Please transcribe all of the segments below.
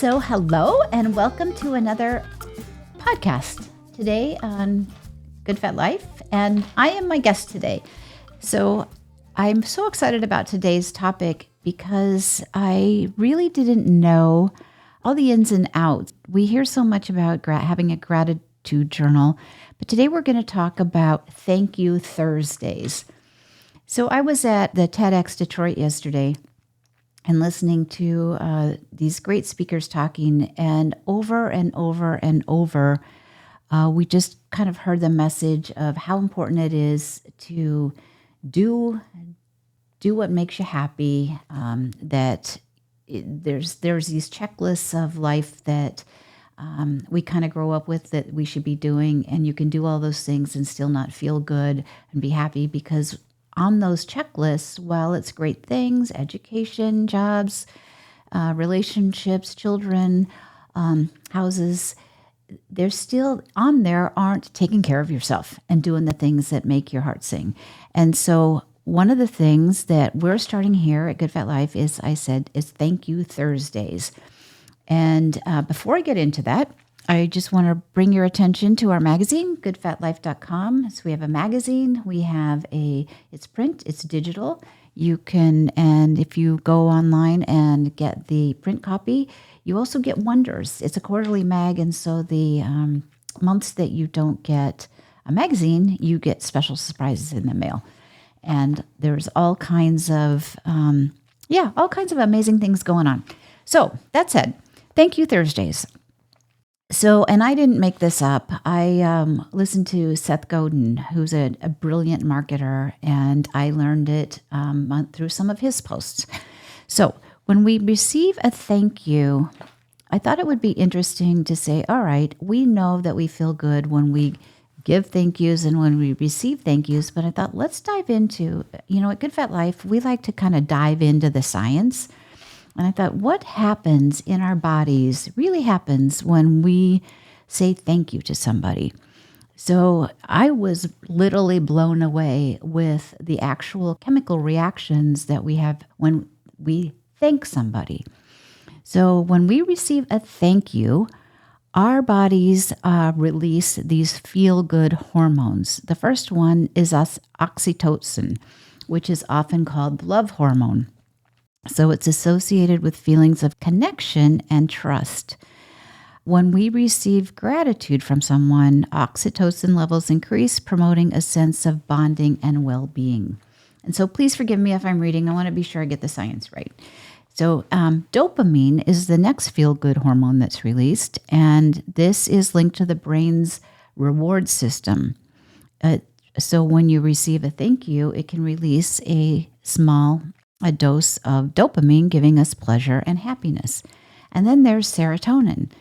So hello and welcome to another podcast today on Good Fat Life. And I am my guest today. So I'm so excited about today's topic because I really didn't know all the ins and outs. We hear so much about having a gratitude journal, but today we're going to talk about Thank You Thursdays. So I was at the TEDx Detroit yesterday and listening to these great speakers talking, and over and over and over, we just kind of heard the message of how important it is to do what makes you happy. There's these checklists of life that we kind of grow up with that we should be doing, and you can do all those things and still not feel good and be happy, because on those checklists, while it's great things, education, jobs, relationships, children, houses, they're still on there aren't taking care of yourself and doing the things that make your heart sing. And so one of the things that we're starting here at Good Fat Life is Thank You Thursdays. And before I get into that, I just want to bring your attention to our magazine, goodfatlife.com. So we have a magazine. We have it's print, it's digital. You can, and if you go online and get the print copy, you also get Wonders. It's a quarterly mag, and so the months that you don't get a magazine, you get special surprises in the mail. And there's all kinds of amazing things going on. So that said, Thank You Thursdays. So, and I didn't make this up. I listened to Seth Godin, who's a brilliant marketer, and I learned it through some of his posts. So when we receive a thank you, I thought it would be interesting to say, all right, we know that we feel good when we give thank yous and when we receive thank yous, but I thought let's dive into, at Good Fat Life, we like to kind of dive into the science. And I thought, what happens in our bodies really happens when we say thank you to somebody. So I was literally blown away with the actual chemical reactions that we have when we thank somebody. So when we receive a thank you, our bodies release these feel-good hormones. The first one is oxytocin, which is often called the love hormone. So it's associated with feelings of connection and trust. When we receive gratitude from someone, oxytocin levels increase, promoting a sense of bonding and well-being. And so please forgive me if I'm reading. I want to be sure I get the science right. So dopamine is the next feel-good hormone that's released, and this is linked to the brain's reward system. So when you receive a thank you, it can release a dose of dopamine, giving us pleasure and happiness. And then there's serotonin,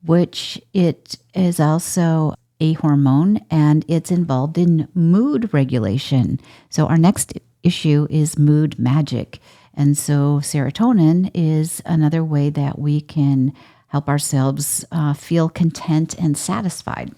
which it is also a hormone, and it's involved in mood regulation. So our next issue is mood magic. And so serotonin is another way that we can help ourselves feel content and satisfied.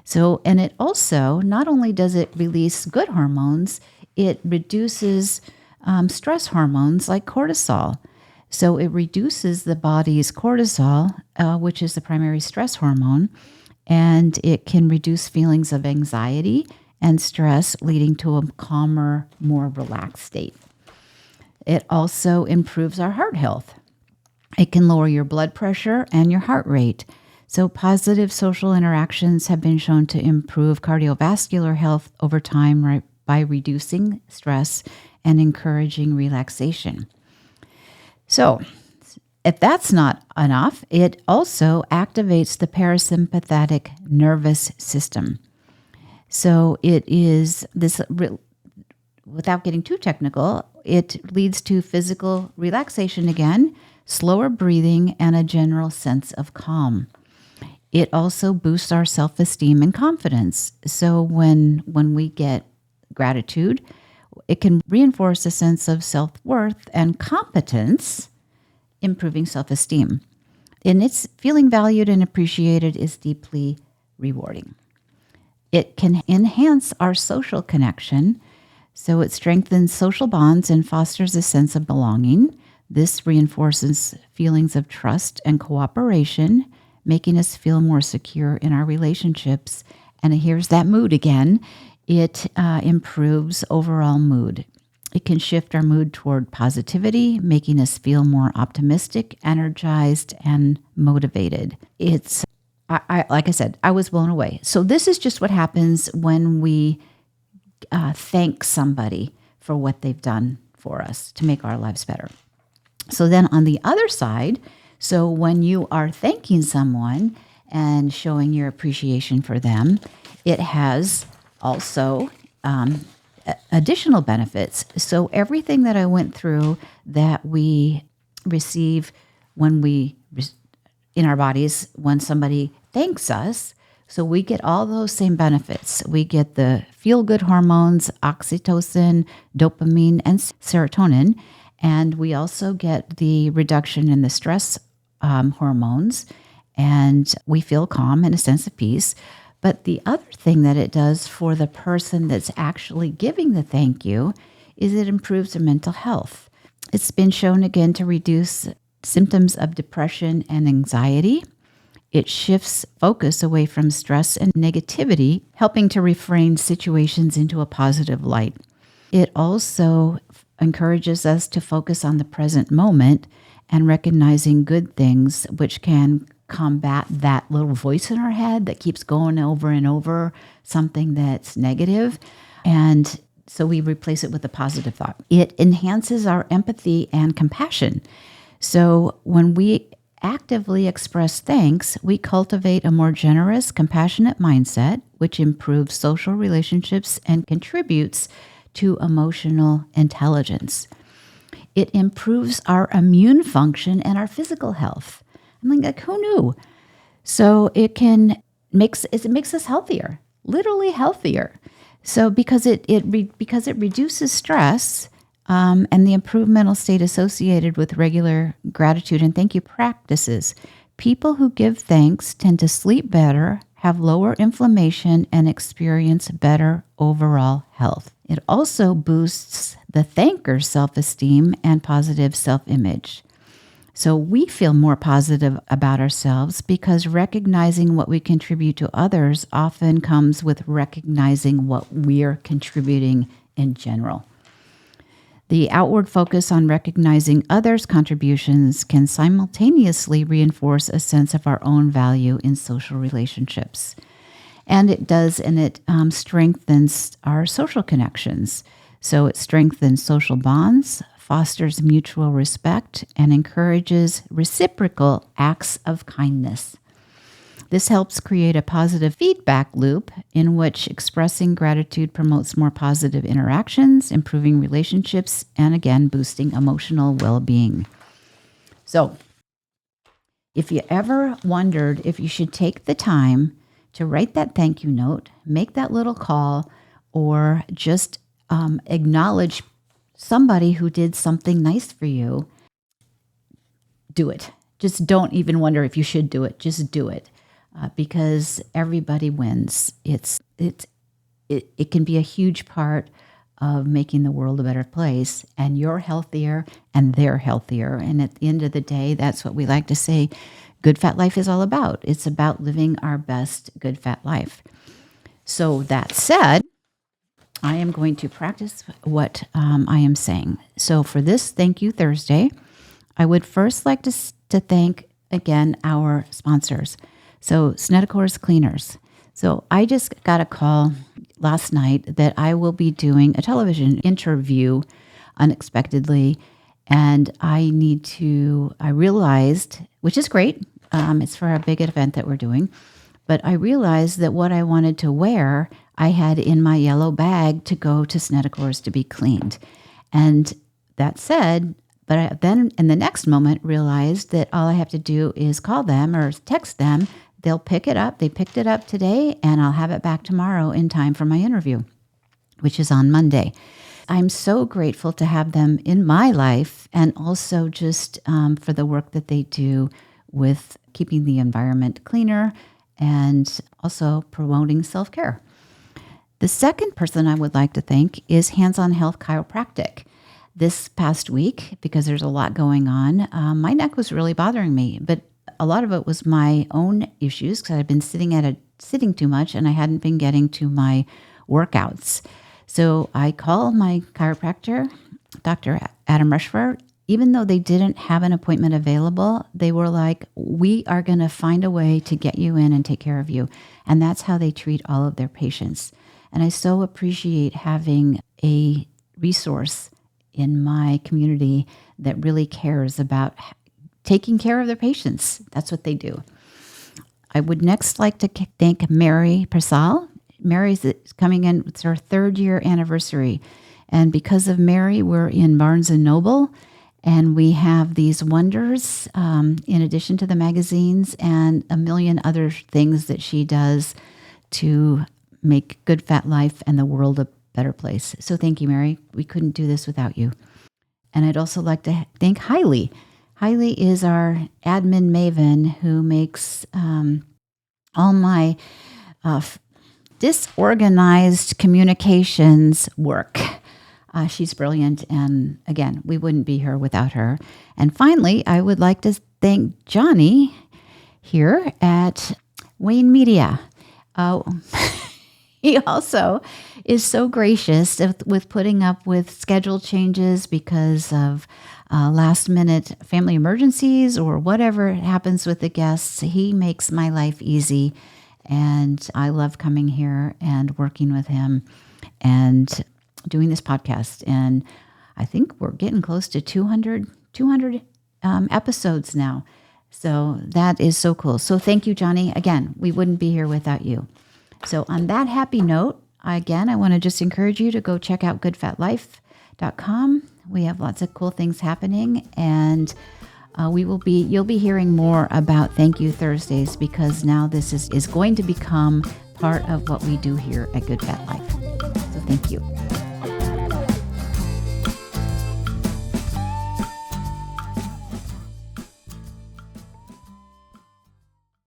So, and it also, not only does it release good hormones, it reduces stress hormones like cortisol. So it reduces the body's cortisol, which is the primary stress hormone, and it can reduce feelings of anxiety and stress, leading to a calmer, more relaxed state. It also improves our heart health. It can lower your blood pressure and your heart rate. So positive social interactions have been shown to improve cardiovascular health over time, by reducing stress and encouraging relaxation. So, if that's not enough, it also activates the parasympathetic nervous system. So it is this, without getting too technical, it leads to physical relaxation again, slower breathing, and a general sense of calm. It also boosts our self-esteem and confidence. So when we get gratitude, it can reinforce a sense of self-worth and competence, improving self-esteem. And it's feeling valued and appreciated is deeply rewarding. It can enhance our social connection, so it strengthens social bonds and fosters a sense of belonging. This reinforces feelings of trust and cooperation, making us feel more secure in our relationships. And here's that mood again. It improves overall mood. It can shift our mood toward positivity, making us feel more optimistic, energized, and motivated. Like I said, I was blown away. So this is just what happens when we thank somebody for what they've done for us to make our lives better. So then on the other side, so when you are thanking someone and showing your appreciation for them, it has also additional benefits. So everything that I went through that we receive when we in our bodies when somebody thanks us, so we get all those same benefits. We get the feel-good hormones, oxytocin, dopamine, and serotonin, and we also get the reduction in the stress hormones, and we feel calm and a sense of peace. But the other thing that it does for the person that's actually giving the thank you is it improves their mental health. It's been shown again to reduce symptoms of depression and anxiety. It shifts focus away from stress and negativity, helping to reframe situations into a positive light. It also encourages us to focus on the present moment and recognizing good things, which can combat that little voice in our head that keeps going over and over, something that's negative. And so we replace it with a positive thought. It enhances our empathy and compassion. So when we actively express thanks, we cultivate a more generous, compassionate mindset, which improves social relationships and contributes to emotional intelligence. It improves our immune function and our physical health. I'm like, who knew? So it makes us healthier, literally healthier. So because it reduces stress and the improved mental state associated with regular gratitude and thank you practices, people who give thanks tend to sleep better, have lower inflammation, and experience better overall health. It also boosts the thanker's self-esteem and positive self-image. So we feel more positive about ourselves because recognizing what we contribute to others often comes with recognizing what we're contributing in general. The outward focus on recognizing others' contributions can simultaneously reinforce a sense of our own value in social relationships. And it strengthens our social connections. So it strengthens social bonds, fosters mutual respect, and encourages reciprocal acts of kindness. This helps create a positive feedback loop in which expressing gratitude promotes more positive interactions, improving relationships, and again, boosting emotional well-being. So, if you ever wondered if you should take the time to write that thank you note, make that little call, or just acknowledge somebody who did something nice for you, do it. Just don't even wonder if you should do it. Just do it. Because everybody wins. It can be a huge part of making the world a better place, and you're healthier and they're healthier. And at the end of the day, that's what we like to say Good Fat Life is all about. It's about living our best good fat life. So that said, I am going to practice what I am saying. So for this Thank You Thursday, I would first like to thank again our sponsors. So Snedicor's Cleaners. So I just got a call last night that I will be doing a television interview unexpectedly. And I realized, which is great, it's for a big event that we're doing, but I realized that what I wanted to wear, I had in my yellow bag to go to Snedicor's to be cleaned. And that said, but I then in the next moment realized that all I have to do is call them or text them. They'll pick it up. They picked it up today, and I'll have it back tomorrow in time for my interview, which is on Monday. I'm so grateful to have them in my life, and also just for the work that they do with keeping the environment cleaner and also promoting self-care. The second person I would like to thank is Hands on Health Chiropractic. this past week, because there's a lot going on, my neck was really bothering me, but a lot of it was my own issues because I'd been sitting too much and I hadn't been getting to my workouts. So I called my chiropractor, Dr. Adam Rushford. Even though they didn't have an appointment available, they were like, we are going to find a way to get you in and take care of you. And that's how they treat all of their patients. And I so appreciate having a resource in my community that really cares about taking care of their patients. That's what they do. I would next like to thank Mary Persal. Mary's coming in, it's her 3rd year anniversary. And because of Mary, we're in Barnes & Noble. And we have these wonders, in addition to the magazines and a million other things that she does to make Good Fat Life and the world a better place. So thank you, Mary. We couldn't do this without you. And I'd also like to thank Hailey. Hailey is our admin maven who makes all my disorganized communications work. She's brilliant, and again, we wouldn't be here without her. And finally, I would like to thank Johnny here at Wayne Media. He also is so gracious with putting up with schedule changes because of last-minute family emergencies or whatever happens with the guests. He makes my life easy, and I love coming here and working with him and doing this podcast. And I think we're getting close to 200 episodes now. So that is so cool. So thank you, Johnny. Again, we wouldn't be here without you. So on that happy note, I want to just encourage you to go check out goodfatlife.com. We have lots of cool things happening, and you'll be hearing more about Thank You Thursdays, because now this is going to become part of what we do here at Good Fat Life. So thank you.